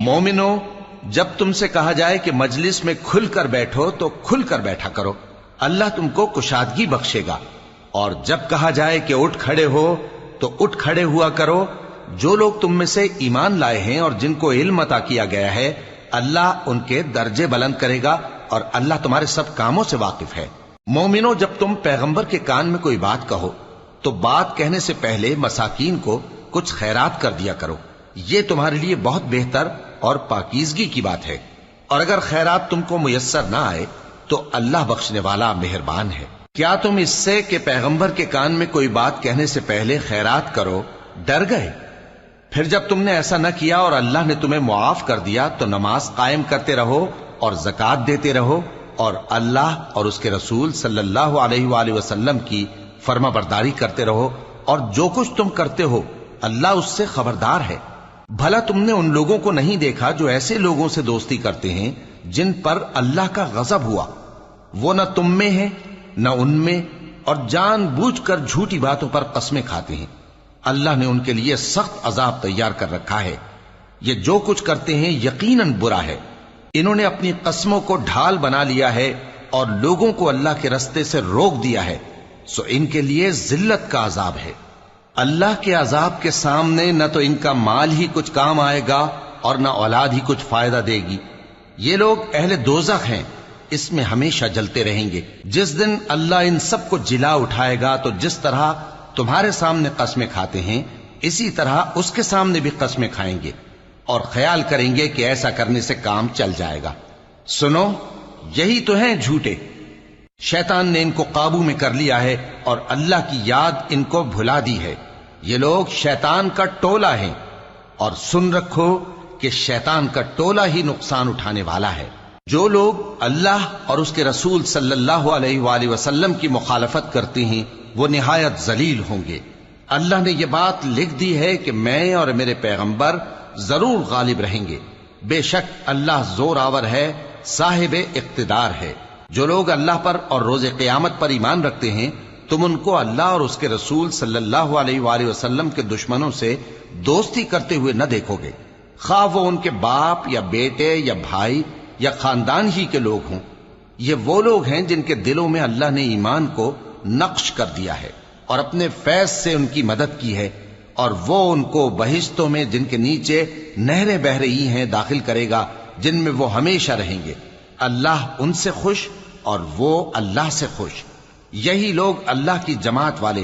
مومنو، جب تم سے کہا جائے کہ مجلس میں کھل کر بیٹھو تو کھل کر بیٹھا کرو، اللہ تم کو کشادگی بخشے گا، اور جب کہا جائے کہ اٹھ کھڑے ہو تو اٹھ کھڑے ہوا کرو۔ جو لوگ تم میں سے ایمان لائے ہیں اور جن کو علم عطا کیا گیا ہے، اللہ ان کے درجے بلند کرے گا، اور اللہ تمہارے سب کاموں سے واقف ہے۔ مومنو، جب تم پیغمبر کے کان میں کوئی بات کہو تو بات کہنے سے پہلے مساکین کو کچھ خیرات کر دیا کرو، یہ تمہارے لیے بہت بہتر اور پاکیزگی کی بات ہے، اور اگر خیرات تم کو میسر نہ آئے تو اللہ بخشنے والا مہربان ہے۔ کیا تم اس سے کہ پیغمبر کے کان میں کوئی بات کہنے سے پہلے خیرات کرو ڈر گئے؟ پھر جب تم نے ایسا نہ کیا اور اللہ نے تمہیں معاف کر دیا تو نماز قائم کرتے رہو اور زکوٰۃ دیتے رہو، اور اللہ اور اس کے رسول صلی اللہ علیہ وآلہ وسلم کی فرما برداری کرتے رہو، اور جو کچھ تم کرتے ہو اللہ اس سے خبردار ہے۔ بھلا تم نے ان لوگوں کو نہیں دیکھا جو ایسے لوگوں سے دوستی کرتے ہیں جن پر اللہ کا غضب ہوا؟ وہ نہ تم میں ہیں نہ ان میں، اور جان بوجھ کر جھوٹی باتوں پر قسمیں کھاتے ہیں۔ اللہ نے ان کے لیے سخت عذاب تیار کر رکھا ہے، یہ جو کچھ کرتے ہیں یقیناً برا ہے۔ انہوں نے اپنی قسموں کو ڈھال بنا لیا ہے اور لوگوں کو اللہ کے رستے سے روک دیا ہے، سو ان کے لیے ذلت کا عذاب ہے۔ اللہ کے عذاب کے سامنے نہ تو ان کا مال ہی کچھ کام آئے گا اور نہ اولاد ہی کچھ فائدہ دے گی۔ یہ لوگ اہل دوزخ ہیں، اس میں ہمیشہ جلتے رہیں گے۔ جس دن اللہ ان سب کو جلا اٹھائے گا تو جس طرح تمہارے سامنے قسمیں کھاتے ہیں اسی طرح اس کے سامنے بھی قسمیں کھائیں گے، اور خیال کریں گے کہ ایسا کرنے سے کام چل جائے گا۔ سنو، یہی تو ہیں جھوٹے۔ شیطان نے ان کو قابو میں کر لیا ہے اور اللہ کی یاد ان کو بھلا دی ہے۔ یہ لوگ شیطان کا ٹولہ ہیں، اور سن رکھو کہ شیطان کا ٹولہ ہی نقصان اٹھانے والا ہے۔ جو لوگ اللہ اور اس کے رسول صلی اللہ علیہ وآلہ وسلم کی مخالفت کرتے ہیں وہ نہایت ذلیل ہوں گے۔ اللہ نے یہ بات لکھ دی ہے کہ میں اور میرے پیغمبر ضرور غالب رہیں گے۔ بے شک اللہ زور آور ہے، صاحب اقتدار ہے۔ جو لوگ اللہ پر اور روز قیامت پر ایمان رکھتے ہیں تم ان کو اللہ اور اس کے رسول صلی اللہ علیہ وآلہ وسلم کے دشمنوں سے دوستی کرتے ہوئے نہ دیکھو گے، خواہ وہ ان کے باپ یا بیٹے یا بھائی یا خاندان ہی کے لوگ ہوں۔ یہ وہ لوگ ہیں جن کے دلوں میں اللہ نے ایمان کو نقش کر دیا ہے اور اپنے فیض سے ان کی مدد کی ہے، اور وہ ان کو بہشتوں میں جن کے نیچے نہریں بہ رہی ہیں داخل کرے گا، جن میں وہ ہمیشہ رہیں گے۔ اللہ ان سے خوش اور وہ اللہ سے خوش۔ یہی لوگ اللہ کی جماعت والے